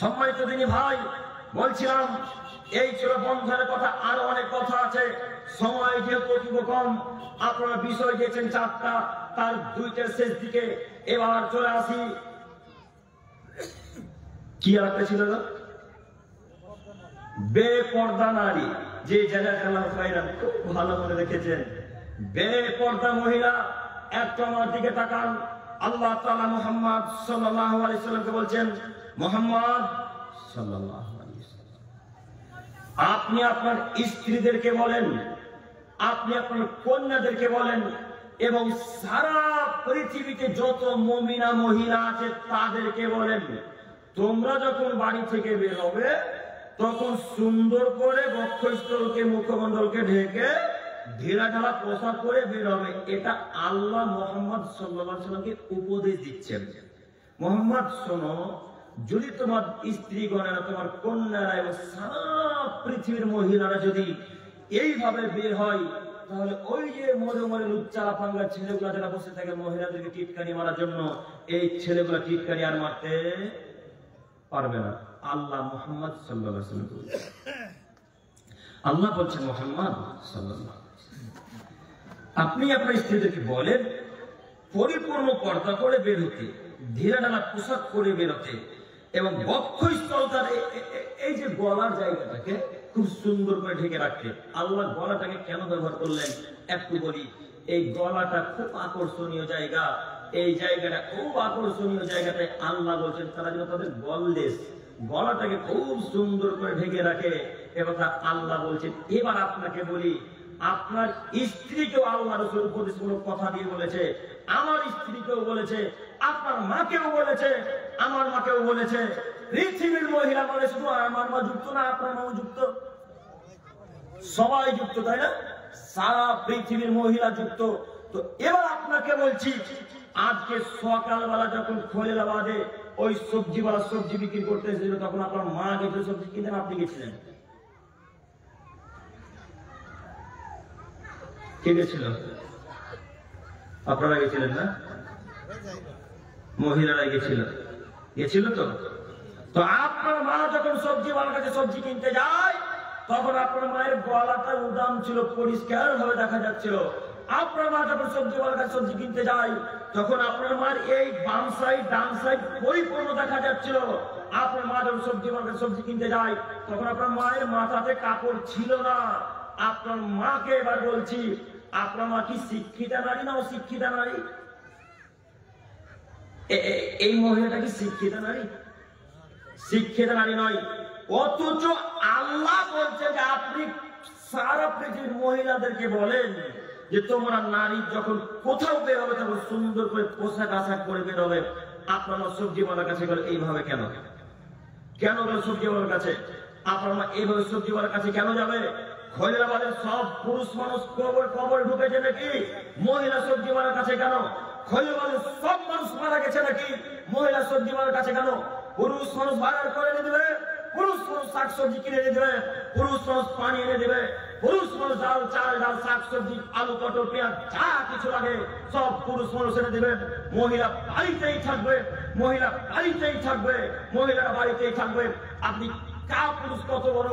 সম্মানিত দিনী ভাই, বলছিলাম এই ছিল বন্ধনের কথা, আরো অনেক কথা আছে। সময় যেহেতু অতীব কম, আপনারা বিষয় দিয়েছেন 4টা, তার 2টার শেষ দিকে। এবার চলে আসি, কি একটা ছিল না, বেপর্দা নারী। যে জায়গায় খুব ভালো করে রেখেছেন, বেপর্দা মহিলা। একটু আমার দিকে তাকান। আল্লাহ তাআলা মুহাম্মদ সাল্লাল্লাহু আলাইহি সাল্লামকে বলছেন, মুহাম্মদ সাল্লাল্লাহু আলাইহি সাল্লাম, আপনি আপনার স্ত্রীদেরকে বলেন, আপনি আপনার কন্যাদেরকে বলেন, এবং সারা পৃথিবীতে যত মুমিনা মহিলা আছে তাদেরকে বলেন, তোমরা যখন বাড়ি থেকে বের হবে তখন সুন্দর করে বক্ষস্থলকে, মুখমণ্ডলকে ঢেকে ঢিলা ঢালা পোশাক করে বের হবে। এটা আল্লাহ মুহাম্মদ সাল্লাল্লাহু আলাইহি সাল্লামকে উপদেশ দিচ্ছেন। মুহাম্মদ, শোনো, যদি তোমার স্ত্রীগণেরা, তোমার কন্যারা এবং সারা পৃথিবীর মহিলারা যদি এইভাবে বের হয়, তাহলে ওই যে মরে মরে লুচ্চারা পাঙ্গা ছেলেগুলা যারা বসে থাকে মহিলাদেরকে টিটকারি মারার জন্য, এই ছেলেগুলা টিটকারি আর মারতে পারবে না। আল্লাহ মুহাম্মদ সাল্লাল্লাহু আলাইহি ওয়াসাল্লাম বলেছেন। আল্লাহ বলছেন, মুহাম্মদ সাল্লাল্লাহু আলাইহি ওয়াসাল্লাম, আপনি আপনার স্ত্রীদেরকে বলেন পরিপূর্ণ পর্দা করে বের হতে, ঢিলা ঢালা পোশাক করে বেরোতে, এবং বক্ষস্থলটার এই যে গলার জায়গাটাকে খুব সুন্দর করে ঢেকে রাখতে। আল্লাহ গলাটাকে কেন ব্যবহার করলেন একটু বলি। এই গলাটা খুব আকর্ষণীয় জায়গা, এই জায়গাটা খুব আকর্ষণীয় জায়গাটায় আল্লাহ বলছেন তারা যেন তাদের গলাটাকে খুব সুন্দর করে ঢেকে রাখে। এবং আল্লাহ বলছেন, এবার আপনাকে বলি, আপনার স্ত্রীকেও আল্লাহ রাসূল উপদেশমূলক কথা দিয়ে বলেছে, আমার স্ত্রীকেও বলেছে, আপনার মাকেও বলেছে, আমার মাকেও বলেছে। পৃথিবীর মহিলা মানে শুধু আমার মা যুক্ত না, আপনার মাও যুক্ত, সবাই যুক্ত, তাই না? সারা পৃথিবীর মহিলা যুক্ত। তো এবার আপনাকে বলছি, আজকে সকালবেলা যখন খোলেলাবাদে ওই সবজিওয়ালা সবজি বিক্রি করতে এসেছিল, তখন আপনার মা গেছিল সবজি কিনতে, আপনি গেছিলেন? কে গেছিল? আপনারা গেছিলেন না? মহিলারা গেছিল তো। তো আপনার মা যখন সবজিওয়ালার কাছে সবজি কিনতে যায়, তখন আপনার মায়ের গলাটা উদাম ছিল, পরিষ্কার ভাবে দেখা যাচ্ছিল। আপনার মা যখন সবজিওয়ালার কাছে সবজি কিনতে যায়, তখন আপনার মার এই বাম সাইড ডান সাইড পরিপূর্ণ দেখা যাচ্ছিল। আপনার মা যখন সবজিওয়ালার কাছে সবজি কিনতে যায়, তখন আপনার মায়ের মাথাতে কাপড় ছিল না। আপনার মাকে এবার বলছি, আপনার মা কি শিক্ষিতা নারী না অশিক্ষিতা নারী? এই মহিলাটা কি শিক্ষিতা নারী? শিক্ষিত নারী নয়। অথচ আল্লাহ বলছে যে আপনি সারা পৃথিবীর মহিলাদেরকে বলেন যে তোমরা নারী যখন কোথাও বের হবে তখন সুন্দর করে পোশাক আশাক করে বের হবে। আপনারা সবজিওয়ালার কাছে গেলে এইভাবে কেন গেল সবজিওয়ালার কাছে? আপনারা এইভাবে সবজিওয়ালার কাছে কেন যাবে? খৈরাবাদের সব পুরুষ মানুষ কবর ঢুকেছে নাকি? মহিলা সবজিওয়ালার কাছে কেন? খৈরাবাদের সব মানুষ মারা গেছে নাকি? মহিলা সবজিওয়ালার কাছে কেন? পুরুষ মানুষ বাজার করে এনে দেবে, পুরুষ মানুষ শাকসবজি কিনে এনে দেবে, পুরুষ মানুষ পানি এনে দেবে, পুরুষ মানুষ ডাল চাল ডাল শাকসবজি আলু পটল পেঁয়াজ যা কিছু লাগে সব পুরুষ মানুষ এনে দেবে। মহিলা বাড়িতেই থাকবে, মহিলারা বাড়িতেই থাকবে। আপনি পুরুষ কত বড়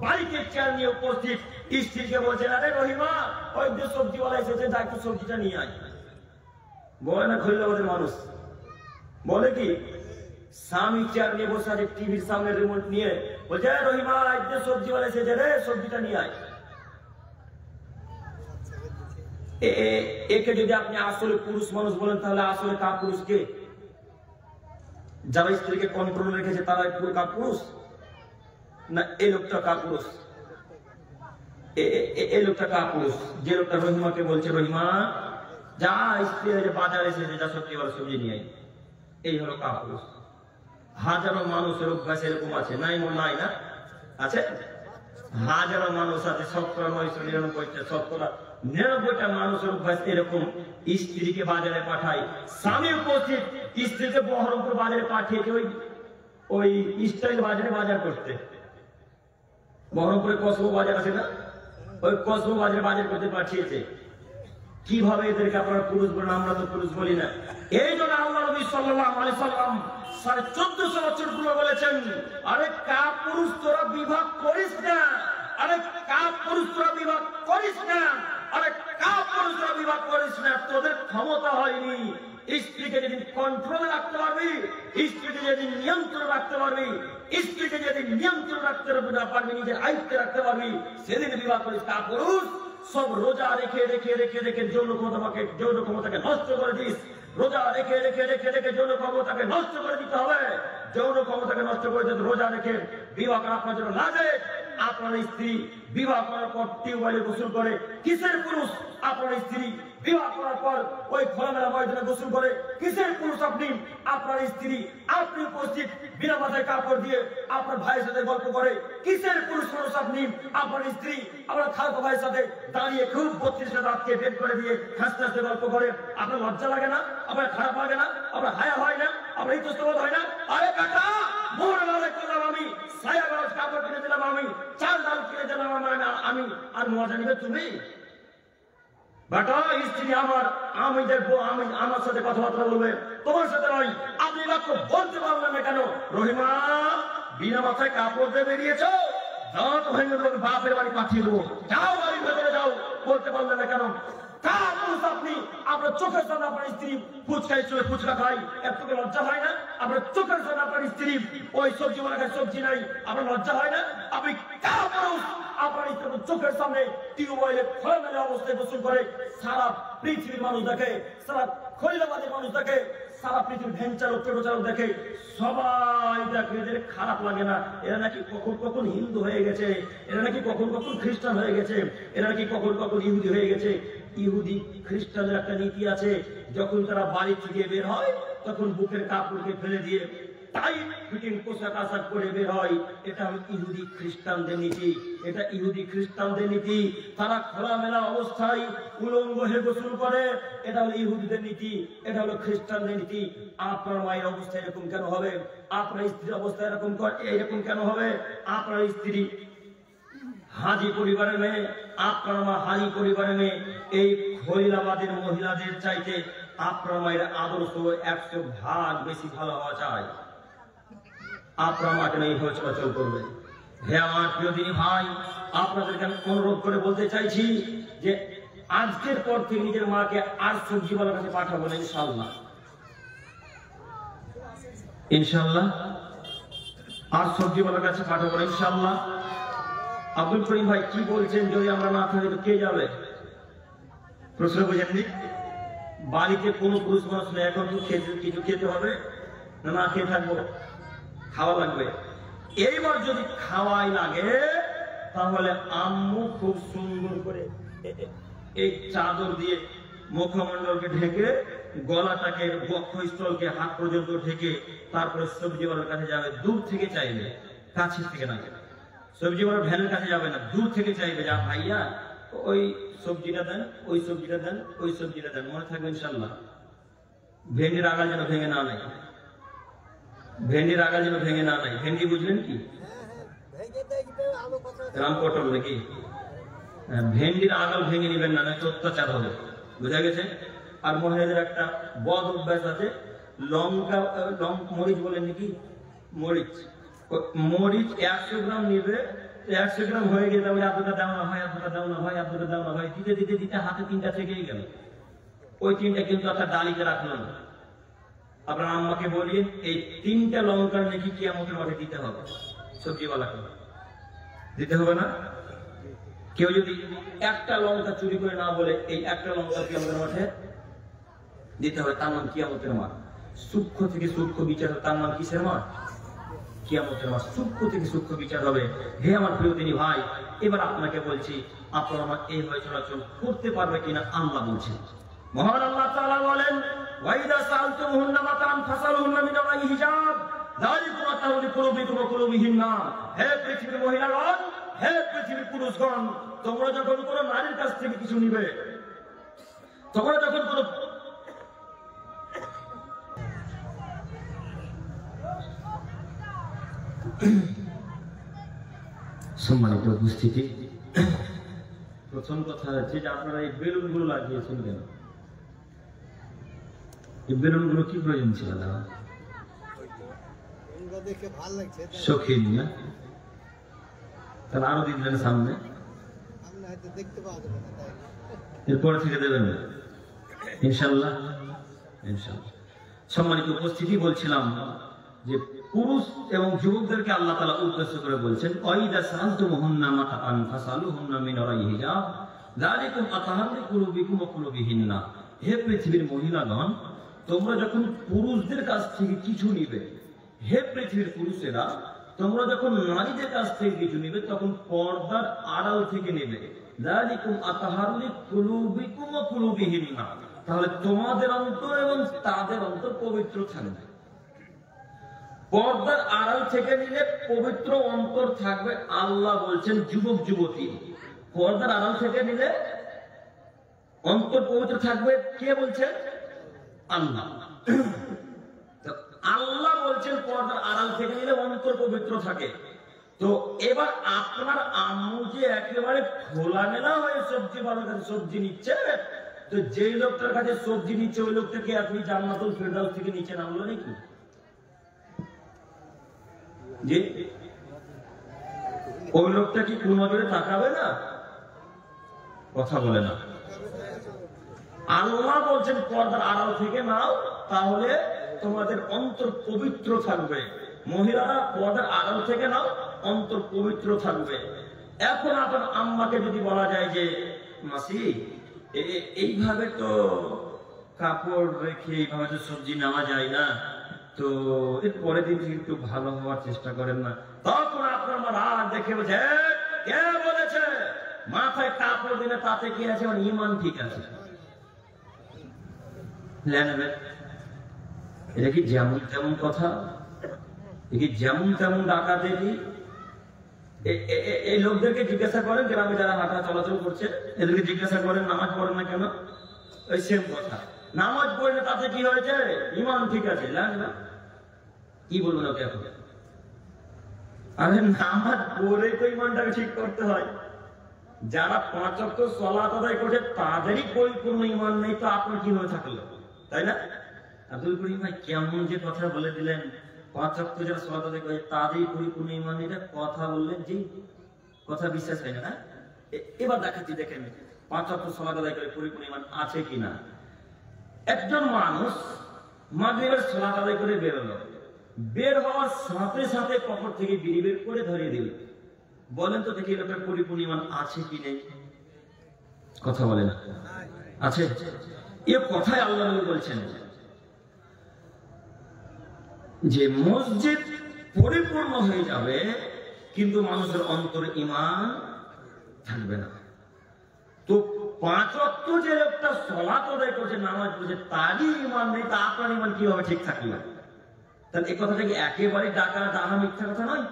বাড়িতে চেয়ার নিয়ে উপস্থিত, স্ত্রীকে বলছেন, আরে রহিমা ওই যে সবজিওয়ালা এসেছে, যা একটু সবজিটা নিয়ে আয়। বলে না খৈরাবাদের মানুষ? বলে কি? স্বামী চেয়ার নিয়ে বসে আছে, টিভির সামনে রিমোট নিয়ে বলছে, রহিমা এই যে সবজিওয়ালা এসেছে রে, সবজিটা নিয়ে আয়। একে যদি আপনি আসলে পুরুষ মানুষ বলেন, তাহলে আসলে পুরুষকে যারা স্ত্রীকে কন্ট্রোল রেখেছে তারাই পুরুষ না? এই লোকটা পুরুষ? এই লোকটা পুরুষ যে লোকটা রহিমাকে বলছে, রহিমা যা স্ত্রী বাজারে এসেছে, যা সবজিওয়ালা সবজি নিয়ে আয়। এই হলো পুরুষ। হাজারো মানুষের অভ্যাস এরকম আছে, নাই না? আছে হাজারো মানুষ আছে, 9999টা মানুষের অভ্যাস এরকম। স্ত্রীকে বাজারে পাঠায়, স্বামী উপস্থিত, স্ত্রীকে বহরমপুর বাজারে পাঠিয়েছে ওই স্টাইল বাজারে বাজার করতে। বহরমপুরে কসমো বাজার আছে না? ওই কসমো বাজারে বাজার করতে পাঠিয়েছে। কিভাবে এদেরকে আপনারা পুরুষ বলেন? আমরা তো পুরুষ বলি না। এই জন্য আল্লাহ নবী সাল্লাল্লাহু আলাইহি সাল্লাম 1450 বছর পূর্বে বলেছেন, আরে কাপুরুষ তোরা বিবাহ করিস না, আরে কাপুরুষ তোরা বিবাহ করিস না, আরে কাপুরুষ তোরা বিবাহ করিস না। তোদের ক্ষমতা হয়নি। স্ত্রীকে যেদিন কন্ট্রোলে রাখতে পারবি, স্ত্রীকে যেদিন নিয়ন্ত্রণ রাখতে পারবি, স্ত্রীকে যেদিন নিয়ন্ত্রণ রাখতে পারবি, নিজের আয়ত্তে রাখতে পারবি, সেদিন বিবাহ করিস। কাপুরুষ সব রোজা রেখে রেখে রেখে রেখে যৌন ক্ষমতাকে নষ্ট করে দিস। রোজা রেখে রেখে রেখে রেখে যৌন ক্ষমতাকে নষ্ট করে দিতে হবে। যৌন ক্ষমতাকে নষ্ট করে দিতে রোজা রেখে বিবাহ করা আপনার জন্য লাগে। আপনার স্ত্রী বিবাহ করার পর টিউবওয়েলে গোসল করে, কিসের পুরুষ? আপনার স্ত্রী বিবাহ করার পর ওই খোলামেলা ময়দানে গোসল করে, কিসের পুরুষ আপনি? আপনার স্ত্রী আপনি উপস্থিত বিনা মাথায় কাপড় দিয়ে আপনার ভাইয়ের সাথে গল্প করে, কিসের পুরুষ মানুষ আপনি? আপনার স্ত্রী আপনার খালাতো ভাইয়ের সাথে দাঁড়িয়ে খুব 32টা দাঁতকে বের করে দিয়ে হাসতে হাসতে গল্প করে। আপনার লজ্জা লাগে না? আপনার খারাপ লাগে না? আপনার হায়া হয় না? আপনার ইতস্তবোধ হয় না? আরে কাকা, মোহর মালে করলাম আমি, সায়া গলার কাপড় কিনে দিলাম আমি, চাল ডাল কিনে দিলাম আমি, আর মজা নিবে তুমি? বেটা, স্ত্রী আমার, আমি দেখবো, আমি আমার সাথে কথাবার্তা বলবে, তোমার সাথে নয়। আপনি বাক্য বলতে পারলেন না কেন? রহিমা, বিনা মাথায় কাপড় দিয়ে বেরিয়েছ, দাঁত ভেঙে তোমাকে বাপের বাড়ি পাঠিয়ে দেবো, যাও বাড়ির ভেতরে যাও। বলতে পারলেন না কেন? আপনি আপনার চোখের সামনে আপনার স্ত্রী ফুচকা খাই, এত লজ্জা হয় না? আপনার চোখের সামনে আপনার স্ত্রী ওই সবজি বানায়, সবজি নাই, আপনার লজ্জা হয় না? আপনি আপনার স্ত্রী চোখের সামনে টিউবওয়েলে খোলামেলা অবস্থায় গোসল করে, সারা পৃথিবীর মানুষ দেখে, সারা খৈলাবাদের মানুষ দেখে, সারা পৃথিবীর ভ্যান চালক, টোটো চালক দেখে, সবাই দেখে। এদের খারাপ লাগে না? এরা নাকি কখন কখন হিন্দু হয়ে গেছে, এরা নাকি কখন কখন খ্রিস্টান হয়ে গেছে, এরা নাকি কখন কখন ইহুদি হয়ে গেছে। ইহুদি খ্রিস্টানের একটা নীতি আছে, যখন তারা বাড়ি থেকে বের হয় তখন বুকের কাপড়কে ফেলে দিয়ে টাইট ফিটিং পোশাক আশাক করে বের হয়। এটা হলো ইহুদি খ্রিস্টানদের নীতি, এটা ইহুদি খ্রিস্টানদের নীতি। তারা খোলামেলা অবস্থায় উলঙ্গ হয়ে গোসল করে, এটা হলো ইহুদিদের নীতি, এটা হলো খ্রিস্টানদের নীতি। আপনার মায়ের অবস্থা এরকম কেন হবে? আপনার স্ত্রীর অবস্থা এরকম কেন হবে? আপনার স্ত্রী হাজি পরিবারের মেয়ে, আপনার মা হাজি পরিবারের মেয়ে। এই খৈলাবাদের মহিলাদের চাইতে আপনার মায়ের আদর্শ 100 ভাগ বেশি ভালো হওয়া চাই। আপনার মাকে এই হয়ে চলাচল করবে। হে আমার প্রিয় দিনী ভাই, আপনাদেরকে আমি অনুরোধ করে বলতে চাইছি যে আজকের পর থেকে নিজের মাকে আর সবজিওয়ালার কাছে পাঠাবো না, ইনশাআল্লাহ। ইনশাআল্লাহ আর সবজিওয়ালার কাছে পাঠাবো না, ইনশাআল্লাহ। আব্দুল করিম ভাই কি বলছেন? যদি আমরা না থাকি তো কে যাবে? প্রশ্ন বুঝেননি? বাড়িতে কোনো পুরুষ মানুষ নেই, এখন তো কিছু খেতে হবে না? না খেয়ে থাকবো? খাওয়া লাগবে। এইবার যদি খাওয়াই লাগে তাহলে আম্মু খুব সুন্দর করে এই চাদর দিয়ে মুখমণ্ডলকে ঢেকে, গলাটাকে, বক্ষস্থলকে হাত পর্যন্ত ঢেকে, তারপরে সবজিওয়ালার কাছে যাবে। দূর থেকে চাইবে, কাছে থেকে না। সবজিওয়ালার ভ্যানের কাছে যাবে না, দূর থেকে চাইবে, যা ভাইয়া ওই সবজিটা দেন, ওই সবজিটা দেন, ওই সবজিটা দেন। মনে থাকবে ইনশাআল্লাহ। ভেন্ডির আগাল যেন ভেঙে না নেয়, ভেন্ডির আগাল যেন ভেঙে না নেয়। ভেন্ডি বুঝলেন কি? রাম পটল নাকি? ভেন্ডির আগাল ভেঙে নিবেন না, নয়তো অত্যাচার হবে। বুঝা গেছে? আর মহিলাদের একটা বদ অভ্যাস আছে, লঙ্কা মরিচ বলেন নাকি, মরিচ 100 গ্রাম নিবে, 100 গ্রাম হয়ে গেলে এতটা দাও না হয়, এতটা দাও না হয়, এতটা দাও না হয়, দিতে দিতে দিতে হাতে 3টা থেকেই গেল। ওই 3টা কিন্তু আপনার ডালিতে রাখলো না। আপনার আম্মাকে বলিয়ে এই 3টা লঙ্কার নাকি কিয়ামতের মাঠে দিতে হবে, সবজিওয়ালাকে দিতে হবে না? কেউ যদি একটা লঙ্কা চুরি করে না বলে, এই একটা লঙ্কা কিয়ামতের মাঠে দিতে হবে, তার নাম কিয়ামতের মাঠ। সূক্ষ্ম থেকে সূক্ষ্ম বিচার, তার নাম কিসের মাঠ? কিয়ামতের মাঠ। সূক্ষ্ম থেকে সূক্ষ্ম বিচার হবে। হে আমার প্রিয় দিনী ভাই, এবার আপনাকে বলছি, আপনার আমার এই হয়ে চলাচল করতে পারবে কিনা আল্লাহ বলছেন। মহান আল্লাহ তাআলা বলেন, ওয়াইদা সালতুমুহুন্না মাতান ফাসালুহুন্না মিন ওয়ারাই হিজাব যালিকুম আতহারু লিকুলুবিকুম ওয়া কুলুবিহিন্না। হে পৃথিবীর মহিলাগণ, হে পৃথিবীর পুরুষগণ, তোমরা যখন কোনো নারীর কাছ থেকে কিছু নিবে, তোমরা যখন কোনো সম্মানিত উপস্থিতি, প্রথম কথা হচ্ছে যে আপনারা এই বেলুনগুলো লাগিয়েছেন কেন? এই বেলুনগুলো কি প্রয়োজন ছিল? শৌখিন না, তাহলে আরো দিন সামনে এরপরে থেকে দেবেন ইনশাল্লাহ। ইনশাল্লাহ। সম্মানিত উপস্থিতি, বলছিলাম যে পুরুষ এবং যুবকদেরকে আল্লাহ তাআলা উদ্দেশ্য করে বলছেন, ওয়াইদা সাআলতুমুহুন্না মাতাআন ফাসালুহুন্না মিন ওয়ারাই হিজাব যালিকুম আতহারু লিকুলুবিকুম ওয়া কুলুবিহিন্না। হে পৃথিবীর মহিলাগণ, তোমরা যখন পুরুষদের কাছ থেকে কিছু নিবে, হে পৃথিবীর পুরুষেরা, তোমরা যখন নারীদের কাছ থেকে কিছু নিবে তখন পর্দার আড়াল থেকে নেবে। যালিকুম আতহারু লিকুলুবিকুম ওয়া কুলুবিহিন্না, তাহলে তোমাদের অন্তর এবং তাদের অন্তর পবিত্র থাকবে। পর্দার আড়াল থেকে নিলে পবিত্র অন্তর থাকবে। আল্লাহ বলছেন যুবক যুবতী, পর্দার আড়াল থেকে নিলে অন্তর পবিত্র থাকবে। কে বলছেন? আল্লাহ। আল্লাহ বলছেন পর্দার আড়াল থেকে নিলে অন্তর পবিত্র থাকে। তো এবার আপনার আম্মু যে একেবারে খোলামেলা হয়ে সবজি বাজার সবজি নিচ্ছে, তো যেই লোকটার কাছে সবজি নিচ্ছে ওই লোকটাকে আপনি জান্নাতুল ফেরদাউস থেকে নিচে নামলো নাকি? যে ওই লোকটা কি কোন নজরে তাকাবে না? কথা বলে না। আল্লাহ বলছেন পর্দার আড়াল থেকে নাও, তাহলে তোমাদের অন্তর পবিত্র থাকবে। মহিলারা পর্দার আড়াল থেকে নাও, অন্তর পবিত্র থাকবে। এখন আপনার আম্মাকে যদি বলা যায় যে মাসি এইভাবে তো কাপড় রেখে এইভাবে তো সবজি নেওয়া যায় না, তো এর পরের দিন থেকে একটু ভালো হওয়ার চেষ্টা করেন না, তখন আপনার মা রাগ দেখে বলছে, কে বলেছে মাথায় কাপড় দিলে তাতে কি আছে? আমার ঈমান ঠিক আছে। এটা কি যেমন তেমন কথা? কি যেমন তেমন ডাকাতেরি? এই লোকদেরকে জিজ্ঞাসা করেন, গ্রামে যারা হাঁটা চলাচল করছে এদেরকে জিজ্ঞাসা করেন নামাজ পড়েন না কেন? ওই সেম কথা, নামাজ পড়লে তাতে কি হয়েছে? ঈমান ঠিক আছে। না কি বলবো না এখন? আরে নামাজ পড়ে তো ঈমানটাকে ঠিক করতে হয়। যারা 5 ওয়াক্ত সালাত আদায় করছে তাদেরই পরিপূর্ণ ঈমান নেই, তো আপনার কিভাবে থাকলো? তাই না? আব্দুল করিম ভাই কেমন যে কথা বলে দিলেন, 5 ওয়াক্ত যারা সালাত আদায় করে তাদেরই পরিপূর্ণ ঈমান নেই, এটা কথা বললেন যে কথা বিশ্বাস হয় না। এবার দেখাচ্ছি, দেখেন 5 ওয়াক্ত সালাত আদায় করে পরিপূর্ণ ঈমান আছে কিনা। একজন মানুষ মাগরিবের সালাত আদায় করে বেরোলো, বের হওয়ার সাথে সাথে পকেট থেকে বিড়ি বের করে ধরিয়ে দিল। বলেন তো দেখি লোকের পরিপূর্ণ ঈমান আছে কি নেই? কথা বলে না। আছে। এ কথাই আল্লাহ নবী বলছেন যে মসজিদ পরিপূর্ণ হয়ে যাবে কিন্তু মানুষের অন্তরে ঈমান থাকবে না। তো 5 ওয়াক্ত যে লোকটা সালাত আদায় করছে, নামাজ পড়ছে, তারই ঈমান নেই, তা আপনার ঈমান কিভাবে ঠিক থাকবে? তাহলে এই কথাটা কি একেবারে ডাকা ডাহা মিথ্যা কথা নয়?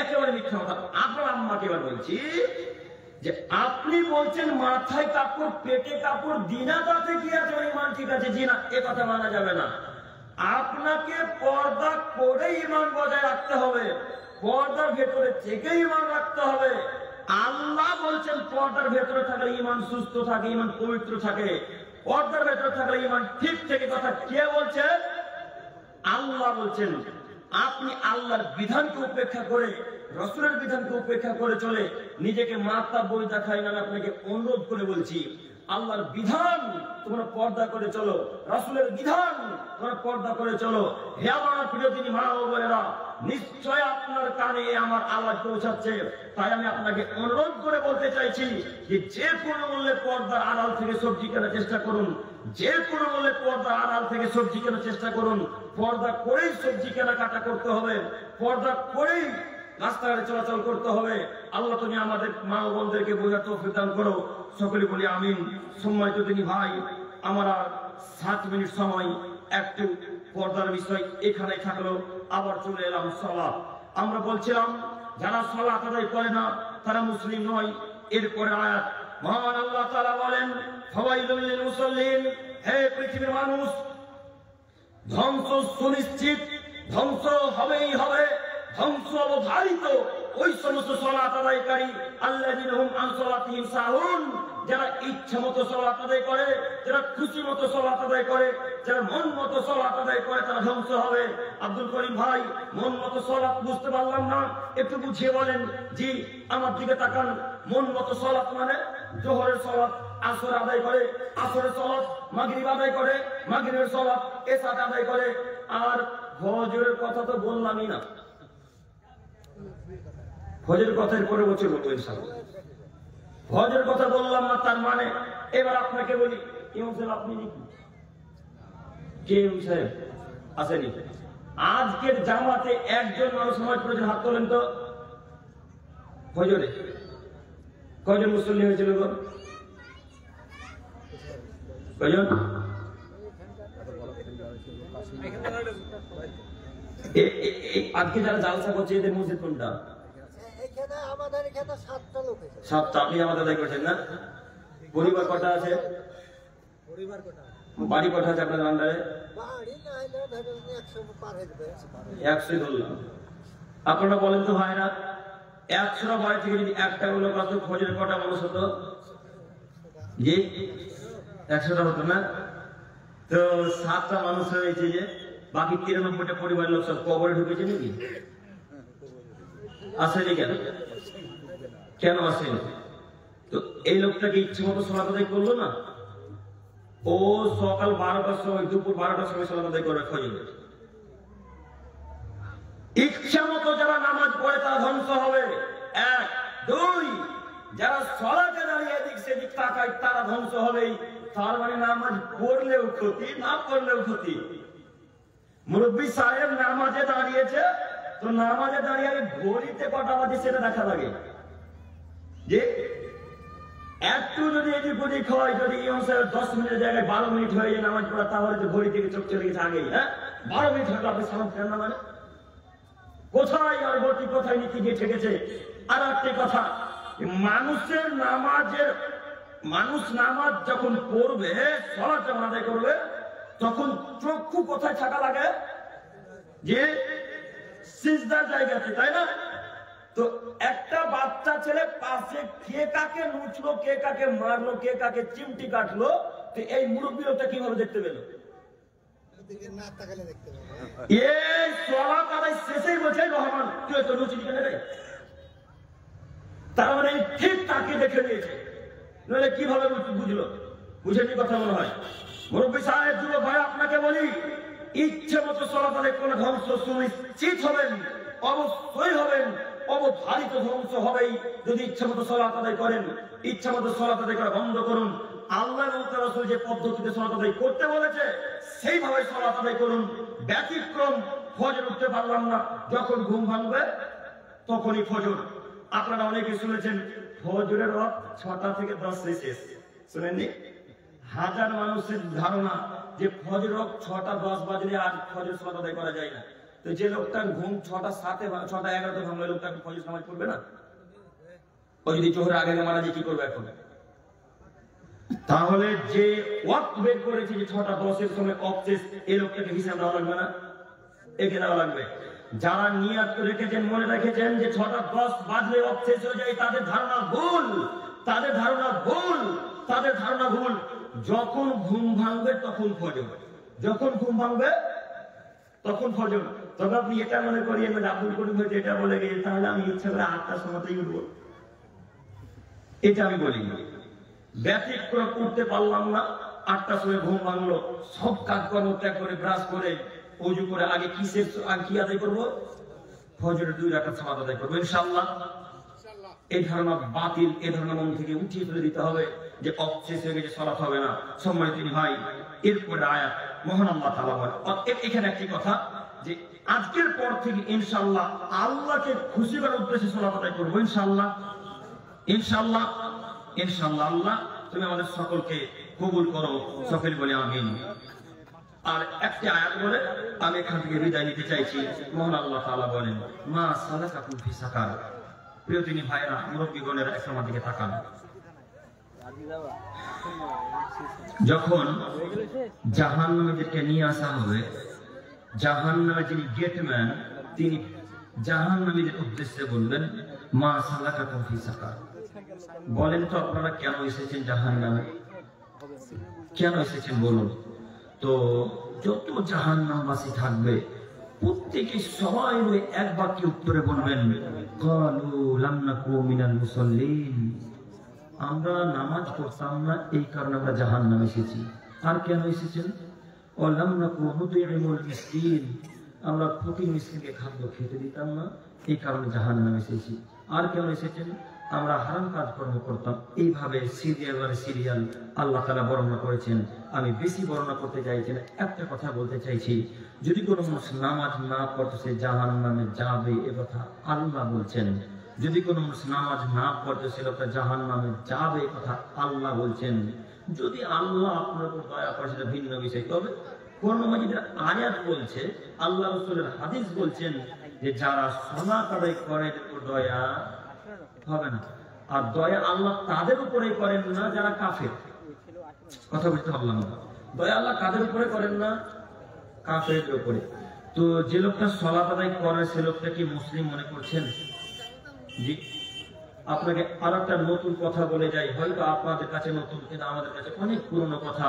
একেবারে মিথ্যা কথা। আপনার আম্মাকে এবার বলছি যে আপনি বলছেন মাথায় কাপড় পেটে কাপড় দিনা, তাতে কি আছে? ঈমান ঠিক আছে। জি না, এ কথা মানা যাবে না। আপনাকে পর্দা করে ঈমান বজায় রাখতে হবে, পর্দার ভেতরে থেকে ঈমান রাখতে হবে। আল্লাহ বলছেন পর্দার ভেতরে থাকলে ঈমান সুস্থ থাকে, ঈমান পবিত্র থাকে। পর্দার ভেতরে থাকলে ঈমান ঠিক থেকে। কথা কে বলছে? আল্লাহ বলছেন। আপনি আল্লাহর বিধানকে উপেক্ষা করে, রাসূলের বিধানকে উপেক্ষা করে চলে নিজেকে মাথা বই দেখাই না। আপনাকে অনুরোধ করে বলছি, আল্লাহর বিধান তোমরা পর্দা করে চলো, রাসূলের বিধান তোমরা পর্দা করে চলো। হে আমার প্রিয় দিনী মা ও বোনেরা, নিশ্চয় আপনার কানে আমার আওয়াজ পৌঁছাচ্ছে, তাই আমি আপনাকে অনুরোধ করে বলতে চাইছি যে কোনো মূল্যে পর্দার আড়াল থেকে সবজি কেনার চেষ্টা করুন। যে কোনো মূল্যে পর্দার আড়াল থেকে সবজি কেনার চেষ্টা করুন। পর্দা করেই সবজি কেনাকাটা করতে হবে, পর্দা করেই রাস্তাঘাটে চলাচল করতে হবে। আল্লাহ তুমি আমাদের মা ও বোনদেরকে বোঝার তৌফিক দান করো। সকলে বলি আমিন। সম্মানিত দিনী ভাই, আমার আর 7 মিনিট সময়, একটু পর্দার বিষয় এখানে থাকলো। আবার চলে এলাম সালাত। আমরা বলছিলাম যারা সালাত আদায় করে না তারা মুসলিম নয়। এরপরে আয়াত মহান আল্লাহ তাআলা বলেন, ফাওয়াইলুল লিল মুসাল্লিন, হে পৃথিবীর মানুষ, ধ্বংস সুনিশ্চিত, ধ্বংস হবেই হবে, ধ্বংস অবধারিত ওই সমস্ত সালাত আদায়কারী আল্লাযীনা হুম আন সালাতিহিম সাহুন, যারা ইচ্ছা মতো সালাত আদায় করে, যারা খুশি মতো সালাত আদায় করে, যারা মন মতো সালাত আদায় করে, তারা ধ্বংস হবে। আব্দুল করিম ভাই, মন মতো সালাত বুঝতে পারলাম না, একটু বুঝিয়ে বলেন। জি, আমার দিকে তাকান। মন মতো সালাত মানে জোহরের সালাত আসর আদায় করে, আসরের সালাত মাগরিব আদায় করে, মাগরিবের সালাত এশা আদায় করে। আর ফজরের কথা তো বললামই না, ফজরের কথার পরে বছর বলবো ইনশাআল্লাহ। ফজরের কথা বললাম না, তার মানে এবার আপনাকে বলি, ইমাম সাহেব আপনি নাকি কে ইমাম সাহেব আসেনি? আজকের জামাতে একজন মানুষ নামাজ পড়েছেন, হাত তোলেন তো। ফজরে কয়জন মুসল্লি হয়েছিল গো? কয়জন? আজকে যারা জালসা করছে এদের মসজিদ কোনটা? সাতটা। আপনি আমাদের আদায় করছেন না? পরিবার কটা আছে? বাড়ি কটা আছে আপনাদের আন্ডারে? 100 ধরলাম। আপনারা বলেন তো ভাইরা, 100টা বাড়ি থেকে যদি একটা গুলো কত খোঁজের কটা মানুষ হতো? জি 100টা হতো না? তো 7টা মানুষ হয়েছে, যে বাকি 93টা পরিবারের লোক সব কবরে ঢুকেছে নাকি? আসেনি কেন? কেন আসেনি? তো এই লোকটাকে ইচ্ছে মতো সালাত আদায় করলো না? ও সকাল 12টার সময়, দুপুর 12টার সময় সালাত আদায় করবে ফজরে। ইচ্ছা মতো যারা নামাজ পড়ে তারা ধ্বংস হবে। 1 2 যারা সালাতে দাঁড়িয়ে এদিক সেদিক তাকায় তারা ধ্বংস হবেই। তার মানে নামাজ পড়লেও ক্ষতি, না পড়লেও ক্ষতি। মুরব্বী সাহেব নামাজে দাঁড়িয়েছে, তো নামাজে দাঁড়িয়ে ঘড়িতে কটা বাজে সেটা দেখা লাগে। যে একটু যদি এদিক ওদিক হয়, যদি ইমাম সাহেব 10 মিনিটের জায়গায় 12 মিনিট হয়ে যায় নামাজ পড়া, তাহলে তো ঘড়ি থেকে চোখ চলে গেছে আগেই। হ্যাঁ, 12 মিনিট হয়তো আপনি সালাম ফেরেন না, মানে কোথায় আর গতি, কোথায় নীতি গিয়ে ঠেকেছে। আর একটি কথা, মানুষের নামাজের, মানুষ নামাজ যখন পড়বে, সালাত যখন আদায় করবে, তখন চক্ষু কোথায় থাকা লাগে? যে সিজদার জায়গাতে, তাই না? তো একটা বাচ্চা ছেলে পাশে কে কাকে নুচলো, কে কাকে মারলো, কে কাকে চিমটি কাটলো, তো এই মুরব্বী লোকটা কিভাবে দেখতে পেল? এই সালাত আদায় শেষেই বলছে রহমান তুই তো নুচি কেন রে? তার মানে ঠিক তাকে দেখে নিয়েছে, নইলে কিভাবে বুঝলো? বুঝেনি কথা মনে হয়। মুরব্বী সাহেব, যুবক ভাই, আপনাকে বলি, ইচ্ছে মতো সালাত আদায় করলে ধ্বংস সুনিশ্চিত হবেন, অবশ্যই হবেন, অবধারিত ধ্বংস হবেই। যদি ইচ্ছা মতো সালাত আদায় করেন, ইচ্ছা মতো সালাত আদায় করা বন্ধ করুন। আল্লাহ রাসূল যে পদ্ধতিতে সালাত আদায় করতে বলেছে সেইভাবে সালাত আদায় করুন। ব্যতিক্রম, ফজর উঠতে পারলাম না, যখন ঘুম ভাঙবে তখনই ফজর। আপনারা অনেকে শুনেছেন ফজরের ওয়াক্ত 6টা থেকে 10 শেষ, শুনেননি? হাজার মানুষের ধারণা যে ফজর ওয়াক্ত 6টা 10 বাজলে আর ফজর সালাত আদায় করা যায় না। তো যে লোকটার ঘুম 6টা 7 6টা 11 ভাঙলে লোকটা ফজর নামাজ পড়বে না? ও যদি জোহরের আগে মারা যায় কি করবে এখন? তাহলে যে ওয়াক্ত বের করেছে যে 6টা 10 সময় অফ শেষ, এই লোকটাকে হিসাব দেওয়া লাগবে না? একে দেওয়া লাগবে। যারা নিয়াত রেখেছেন, মনে রেখেছেন যে 6টা 10 বাজলে অফ শেষ হয়ে যায়, তাদের ধারণা ভুল, তাদের ধারণা ভুল, তাদের ধারণা ভুল। যখন ঘুম ভাঙবে তখন ফজর, যখন ঘুম ভাঙবে তখন ফজর। তবে আপনি এটা মনে করিয়ে নেন আব্দুল করিম হয়তো এটা বলে গিয়ে, তাহলে আমি ইচ্ছা করে 8টার সময়তেই উঠবো, এটা আমি বলি না। ব্যতিক্রম করতে পারলাম না, 8টার সময় ঘুম ভাঙলো, সব কাজকর্ম ত্যাগ করে ব্রাশ করে ওযু করে আগে কিসের আগে কি আদায় করবো? ফজরের 2 রাকাত সালাত আদায় করবো ইনশাআল্লাহ। এই ধারণা বাতিল, এই ধারণা মন থেকে উঠিয়ে ফেলে দিতে হবে যে অবশেষ হয়ে গেছে, সালাত হবে না। সম্মানিত ভাই, এরপরে আয়াত মহান আল্লাহ তাআলা বলে, এখানে একটি কথা যে আজকের পর থেকে ইনশাআল্লাহ আল্লাহকে খুশি করার উদ্দেশ্যে সালাত আদায় করবো ইনশাআল্লাহ, ইনশাআল্লাহ, ইনশাআল্লাহ। আল্লাহ তুমি আমাদের সকলকে কবুল করো, সকলে বলে আমিন। আর একটি আয়াত বলে আমি এখান থেকে বিদায় নিতে চাইছি। মহান আল্লাহ তাআলা বলেন, মা সালাকাকুম ফি সাকার। প্রিয় তিনি ভাইরা, মুরব্বীগণের একটু আমার দিকে তাকান। যখন জাহান্নামীদেরকে নিয়ে আসা হবে, জাহান্নামের যিনি গেটম্যান তিনি জাহান্নামীদের উদ্দেশ্যে বলবেন, মা সালাকাকুম ফি সাকার। বলেন তো আপনারা কেন এসেছেন জাহান্নামে? কেন এসেছেন বলুন তো? যত জাহান্নামবাসী থাকবে প্রত্যেকে সবাই এক বাক্যে উত্তরে বলবেন, ক্বালু লাম নাকু মিনাল মুসাল্লিন, আমরা নামাজ পড়তাম না, এই কারণে আমরা জাহান্নামে এসেছি। আর কেন এসেছেন? ওয়া লাম নাকু নুতি'মুল মিসকিন, আমরা ফকির মিসকিনকে খাদ্য খেতে দিতাম না, এই কারণে জাহান্নামে এসেছি। আর কেন এসেছেন? আমরা হারাম কাজকর্ম করতাম। এইভাবে সিরিয়াল আল্লাহ তাআলা বর্ণনা করেছেন। আমি বেশি বর্ণনা করতে চাইছি না, একটা কথা বলতে চাইছি। যদি কোনো মানুষ নামাজ না পড়তে সে জাহান্নামে যাবে, এ কথা আল্লাহ বলছেন। যদি কোনো মানুষ নামাজ না পড়তে সে লোকটা জাহান্নামে যাবে, এ কথা আল্লাহ বলছেন। যদি আল্লাহ আপনার উপর দয়া করে সেটা ভিন্ন বিষয়। তবে কোরআন মাজিদের আয়াত বলছে, আল্লাহ রাসূলের হাদিস বলছেন যে যারা সালাত আদায় করে এদের উপর দয়া হবে না। আর দয়া আল্লাহ তাদের উপরে করেন না যারা কাফের। কথা বুঝতে পারলাম না? দয়া আল্লাহ কাদের উপরে করেন না? কাফেরদের উপরে। তো যে লোকটা সালাত আদায় করে সে লোকটা কি মুসলিম মনে করছেন? জি। আপনাকে আরেকটা নতুন কথা বলে যাই, হয়তো আপনাদের কাছে নতুন কিন্তু আমাদের কাছে অনেক পুরনো কথা।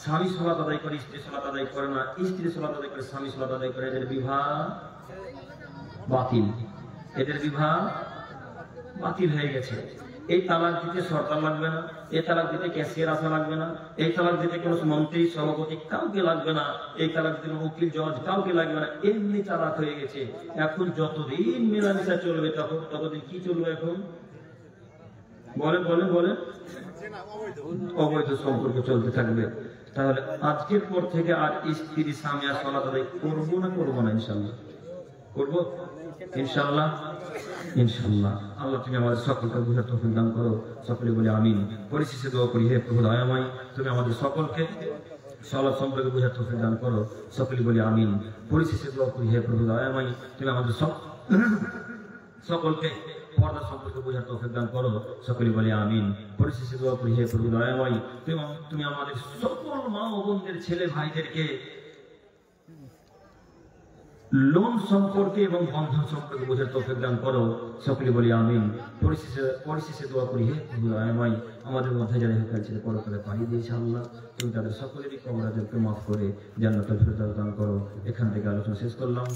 স্বামী সালাত আদায় করে, স্ত্রী সালাত আদায় করে না, স্ত্রী সালাত আদায় করে, স্বামী সালাত আদায় করে, এদের বিবাহ বাতিল। এদের বিবাহ বাতিল হয়ে গেছে। এই তালাক দিতে সরকার লাগবে না, এই তালাক দিতে ক্যাশিয়ার আসা লাগবে না, এই তালাক দিতে কোনো মন্ত্রী সভাপতি কাউকে লাগবে না, এই তালাক দিতে উকিল জজ কাউকে লাগবে না, এমনি তালাক হয়ে গেছে। এখন যতদিন মেলামেশা চলবে ততদিন কি চলবে? এখন বলেন বলেন বলেন, অবৈধ সম্পর্ক চলতে থাকবে। তাহলে আজকের পর থেকে আর স্ত্রী স্বামী আর সালাত আদায় করবো না? করবো না? ইনশাল্লাহ করবো, ইনশাল্লাহ ইনশাল্লাহ। আল্লাহ তুমি আমাদের সকলকে বুঝার তৌফিক দান করো, সকলে বলি আমিন। পরিশেষে দোয়া করি, হে প্রভু দয়াময়, তুমি আমাদের সকলকে সালাত সম্পর্কে বুঝার তৌফিক দান করো, সকলে বলি আমিন। পরিশেষে দোয়া করি, হে প্রভু দয়াময়, তুমি আমাদের সকলকে পর্দা সম্পর্কে বুঝার তৌফিক দান করো, সকলে বলি আমিন। পরিশেষে দোয়া করি, হে প্রভু দয়াময়, তুমি আমাদের সকল মা ও বোনদের ছেলে ভাইদেরকে লোন সম্পর্কে এবং বন্ধন সম্পর্কে বোঝার তৌফিক দান করো, সকলে বলি আমিন। পরিশেষে দোয়া করি, হে প্রভু দয়াময়, আমাদের মধ্যে যারা হেফাজ ছেড়ে পরকালে পাড়ি দিয়েছে আল্লাহ, তুমি তাদের সকলেরই কবর আযাবকে মাফ করে জান্নাতুল ফেরদাউস দান করো। এখান থেকে আলোচনা শেষ করলাম।